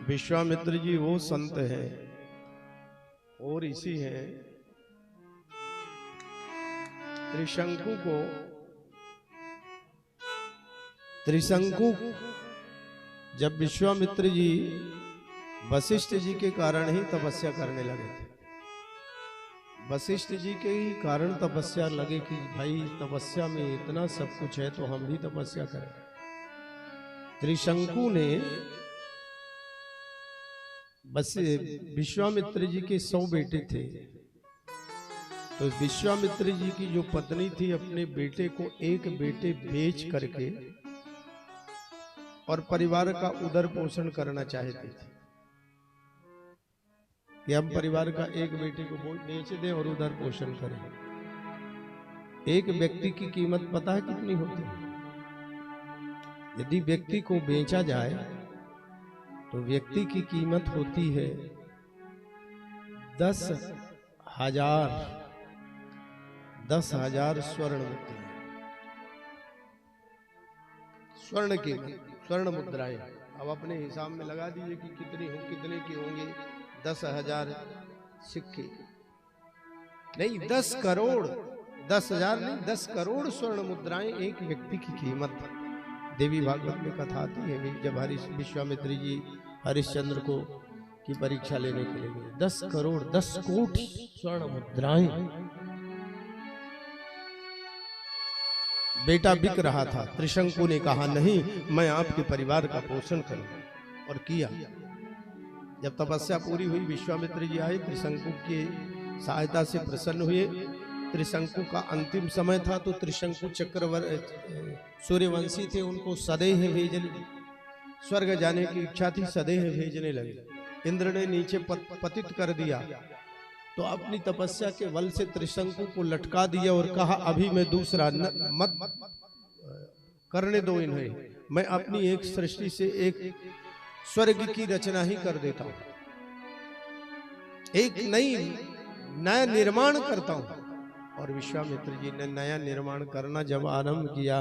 विश्वामित्र जी वो संत हैं और ऋषि हैं। त्रिशंकु जब विश्वामित्र जी वशिष्ठ जी के कारण ही तपस्या करने लगे थे। वशिष्ठ जी के ही कारण तपस्या लगे कि भाई तपस्या में इतना सब कुछ है तो हम भी तपस्या करें। त्रिशंकु ने बस विश्वामित्र जी के 100 बेटे थे, तो विश्वामित्र जी की जो पत्नी थी अपने बेटे को एक बेटे बेच करके और परिवार का उदर पोषण करना चाहती थी कि हम परिवार का एक बेटे को बेच दें और उदर पोषण करें। एक व्यक्ति की कीमत पता है कितनी होती है? यदि व्यक्ति को बेचा जाए तो व्यक्ति की कीमत होती है 10,000 स्वर्ण मुद्रा। स्वर्ण मुद्राएं अब अपने हिसाब में लगा दीजिए कि कितने की होंगे। 10,000 सिक्के नहीं, 10 करोड़, 10,000 नहीं, 10 करोड़ स्वर्ण मुद्राएं एक व्यक्ति की कीमत। देवी भागवत में कथा आती है जब विश्वामित्र जी हरिश्चंद्र को की परीक्षा लेने के लिए गए, 10 करोड़ 10 कोटि स्वर्ण मुद्राएं। बेटा बिक रहा था। त्रिशंकु ने कहा नहीं, मैं आपके परिवार का पोषण करूंगा, और किया। जब तपस्या पूरी हुई विश्वामित्र जी आए, त्रिशंकु की सहायता से प्रसन्न हुए। त्रिशंकु का अंतिम समय था तो त्रिशंकु चक्रवर्ती सूर्यवंशी थे, उनको सदेह भेजने, स्वर्ग जाने की इच्छा थी, सदेह भेजने लगे। इंद्र ने नीचे पतित कर दिया तो अपनी तपस्या के बल से त्रिशंकु को लटका दिया और कहा अभी मैं दूसरा मत करने दो इन्हें, मैं अपनी एक सृष्टि से एक स्वर्ग की रचना ही कर देता हूं, एक नया निर्माण करता हूं। और विश्वामित्र जी ने नया निर्माण करना जब आरंभ किया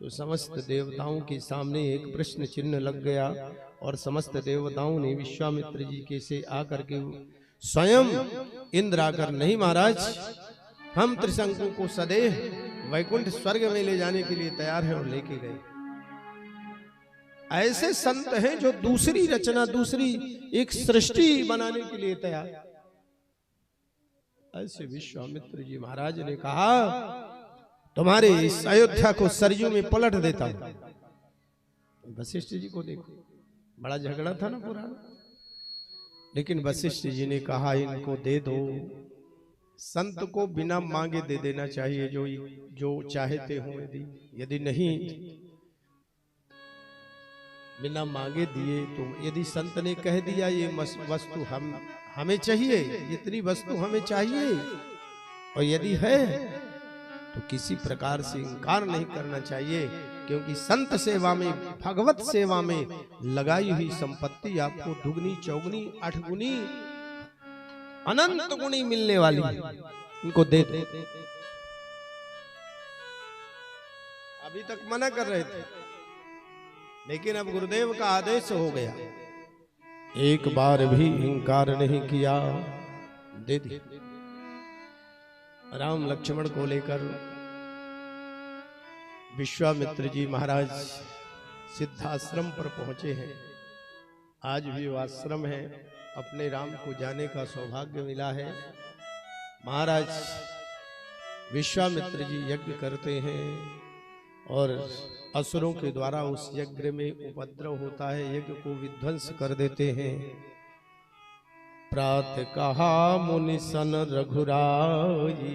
तो समस्त देवताओं के सामने एक प्रश्न चिन्ह लग गया, और समस्त देवताओं ने विश्वामित्र जी के से आकर के स्वयं इंद्र आकर, नहीं महाराज, हम त्रिशंकु को सदैव वैकुंठ स्वर्ग में ले जाने के लिए तैयार हैं, और लेके गए। ऐसे संत हैं जो दूसरी रचना, दूसरी एक सृष्टि बनाने के लिए तैयार। ऐसे विश्वामित्र जी महाराज ने कहा तुम्हारे इस अयोध्या को सरयू में पलट देता हूं। वशिष्ठ जी को देखो, बड़ा झगड़ा था ना पुराना, लेकिन वशिष्ठ जी ने कहा इनको दे दो। संत को बिना मांगे दे देना चाहिए, जो चाहते हो। यदि नहीं बिना मांगे दिए तो, यदि संत ने कह दिया ये वस्तु हमें चाहिए, इतनी वस्तु हमें चाहिए, और यदि है तो किसी प्रकार से इनकार नहीं करना चाहिए, क्योंकि संत सेवा में, भगवत सेवा में लगाई हुई संपत्ति आपको दुगनी, चौगुनी, 8 गुनी, अनंत गुणी मिलने वाली। इनको दे दो। अभी तक मना कर रहे थे, लेकिन अब गुरुदेव का आदेश हो गया, एक बार भी इनकार नहीं किया, दे दी। राम लक्ष्मण को लेकर विश्वामित्र जी महाराज सिद्धाश्रम पर पहुंचे हैं। आज भी वो आश्रम है, अपने राम को जाने का सौभाग्य मिला है। महाराज विश्वामित्र जी यज्ञ करते हैं और असुरों के द्वारा उस यज्ञ में उपद्रव होता है, यज्ञ को विध्वंस कर देते हैं। प्रात कहा मुनि सन रघुराई,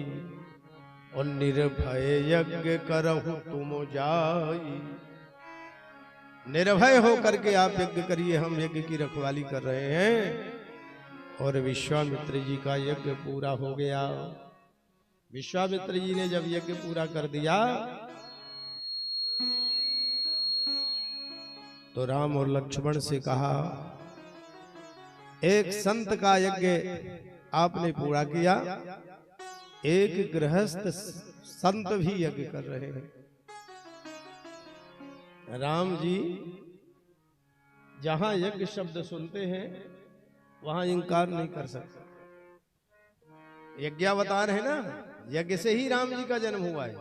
और निर्भय यज्ञ करहु तुम जाई। निर्भय होकर के आप यज्ञ करिए, हम यज्ञ की रखवाली कर रहे हैं। और विश्वामित्र जी का यज्ञ पूरा हो गया। विश्वामित्र जी ने जब यज्ञ पूरा कर दिया तो राम और लक्ष्मण से कहा एक संत का यज्ञ आपने पूरा किया, एक गृहस्थ संत भी यज्ञ कर रहे हैं। राम जी जहां यज्ञ शब्द सुनते हैं वहां इंकार नहीं कर सकते। यज्ञावतार है ना, यज्ञ से ही राम जी का जन्म हुआ है।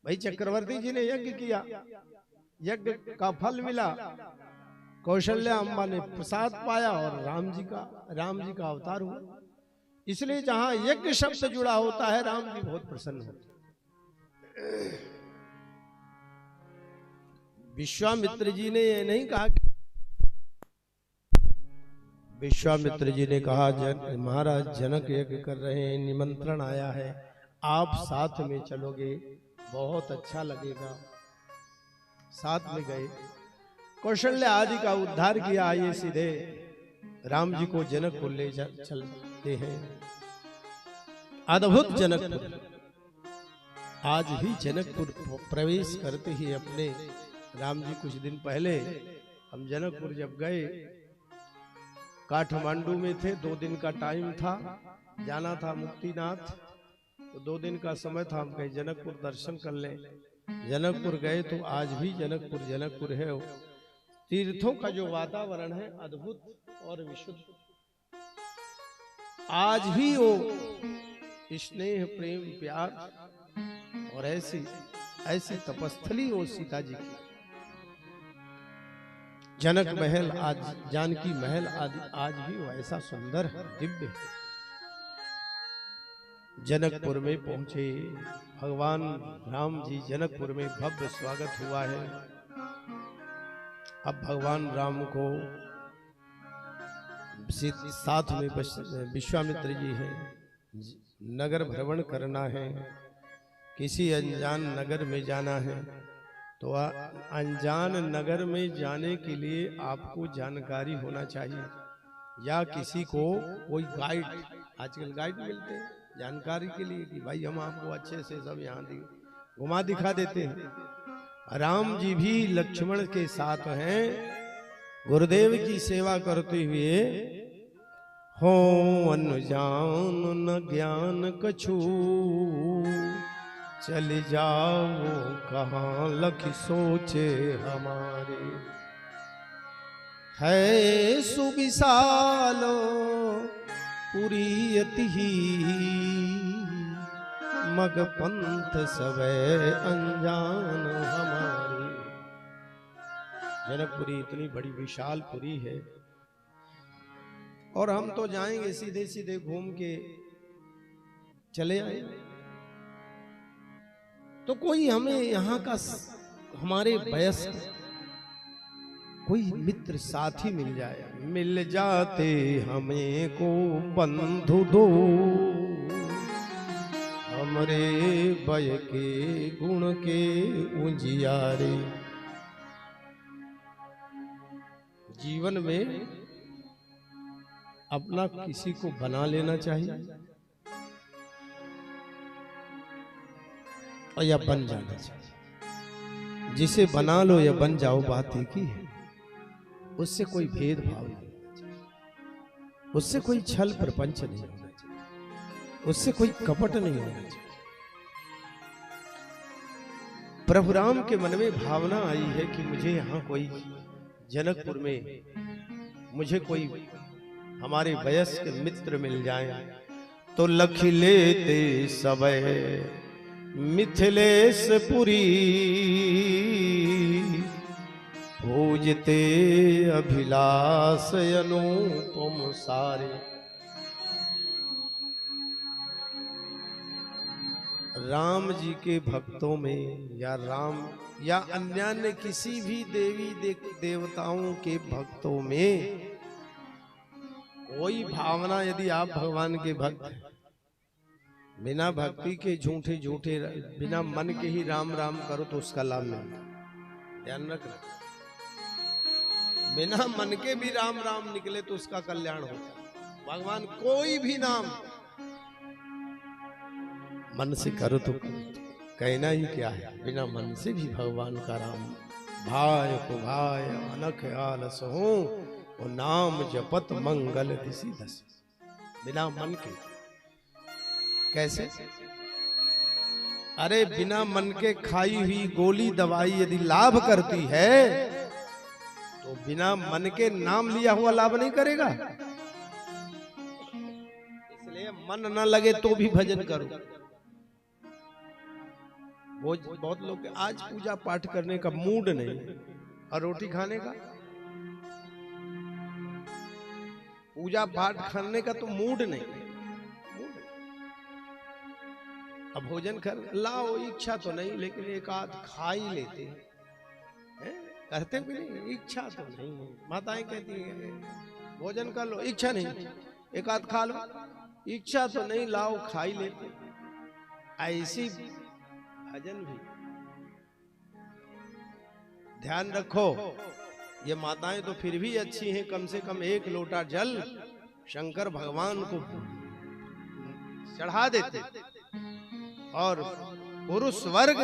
भाई चक्रवर्ती जी ने यज्ञ किया, यज्ञ का फल मिला, कौशल्या अम्बा ने प्रसाद पाया और राम जी का अवतार हुआ। इसलिए जहां यज्ञ शब्द जुड़ा होता है राम जी बहुत प्रसन्न होते हैं। विश्वामित्र जी ने ये नहीं कहा, विश्वामित्र जी ने कहा महाराज जनक यज्ञ कर रहे हैं, निमंत्रण आया है, आप साथ में चलोगे बहुत अच्छा लगेगा। साथ में गए, कौशल्या आदि का उद्धार किया। आइए सीधे राम जी को जनकपुर ले चलते हैं। अद्भुत जनकपुर। आज भी जनकपुर प्रवेश करते ही अपने राम जी कुछ दिन पहले हम जनकपुर जब गए, काठमांडू में थे, 2 दिन का टाइम था, जाना था मुक्तिनाथ, तो 2 दिन का समय था। हम कहे जनकपुर दर्शन कर लें। जनकपुर गए तो आज भी जनकपुर है। तीर्थों का जो वातावरण है अद्भुत और विशुद्ध। आज भी वो स्नेह प्रेम प्यार और ऐसी तपस्थली वो सीता जी की। जनक महल आज, जानकी महल आज भी वैसा सुंदर है, दिव्य। जनकपुर में पहुंचे भगवान राम जी, जनकपुर में भव्य स्वागत हुआ है। अब भगवान राम को साथ में विश्वामित्र जी हैं, नगर भ्रमण करना है, किसी अनजान नगर में जाना है। तो अनजान नगर में जाने के लिए आपको जानकारी होना चाहिए, या किसी को कोई गाइड, आजकल गाइड मिलते हैं जानकारी के लिए कि भाई हम आपको अच्छे से सब यहाँ घुमा दिखा देते हैं। राम जी भी लक्ष्मण के साथ हैं, गुरुदेव की सेवा करते हुए। हो अनजान न ज्ञान कछु, चल जाओ कहाँ लख सोचे हमारे। है सुविशालो पुरी अति ही, मग पंथ सवै अनजान हमारे। जनकपुरी इतनी बड़ी विशाल पुरी है, और हम तो जाएंगे सीधे सीधे घूम के चले आए, तो कोई हमें यहाँ का हमारे वयस्क कोई मित्र साथी मिल जाए, मिल जाते हमें को बंधु दो, हमरे भय के गुण के उजियारे। जीवन में अपना किसी को बना लेना चाहिए और या बन जाना चाहिए। जिसे बना लो या बन जाओ बात एक ही है। उससे कोई भेदभाव नहीं होना चाहिए, उससे कोई छल प्रपंच नहीं होना चाहिए, उससे कोई कपट नहीं होना चाहिए। प्रभु राम के मन में भावना आई है कि मुझे यहाँ कोई जनकपुर में मुझे कोई हमारे वयस्क मित्र मिल जाए तो लख लेते सबे मिथिलेशपुरी, पूजते अभिलाष अनुपम सारे। राम जी के भक्तों में या अन्य किसी भी देवी देवताओं के भक्तों में कोई भावना, यदि आप भगवान के भक्त हैं, बिना भक्ति के झूठे बिना मन के ही राम राम करो तो उसका लाभ मिलता। ध्यान रखना, बिना मन के भी राम राम निकले तो उसका कल्याण होता। भगवान कोई भी नाम मन से करो तो कहना ही क्या है, बिना मन से भी भगवान का राम भाय को भाय अनख आलस हो, वो नाम जपत मंगल दिसी दस। बिना मन के कैसे? अरे बिना मन के खाई हुई गोली दवाई यदि लाभ करती है तो बिना मन के नाम लिया हुआ लाभ नहीं करेगा। इसलिए मन न लगे तो भी भजन करो। वो बहुत लोग आज पूजा पाठ करने का मूड नहीं और रोटी खाने का, पूजा पाठ करने का तो मूड नहीं। अब भोजन कर लाओ, इच्छा तो नहीं, लेकिन एक आध खा ही लेते हैं, करते भी नहीं, इच्छा तो नहीं है। माताएं कहती हैं भोजन कर लो, इच्छा नहीं, एक आध खा लो, इच्छा तो नहीं, लाओ खा ही लेते। ऐसी भजन भी ध्यान रखो। ये माताएं तो फिर भी अच्छी हैं, कम से कम एक लोटा जल शंकर भगवान को चढ़ा देते, और पुरुष वर्ग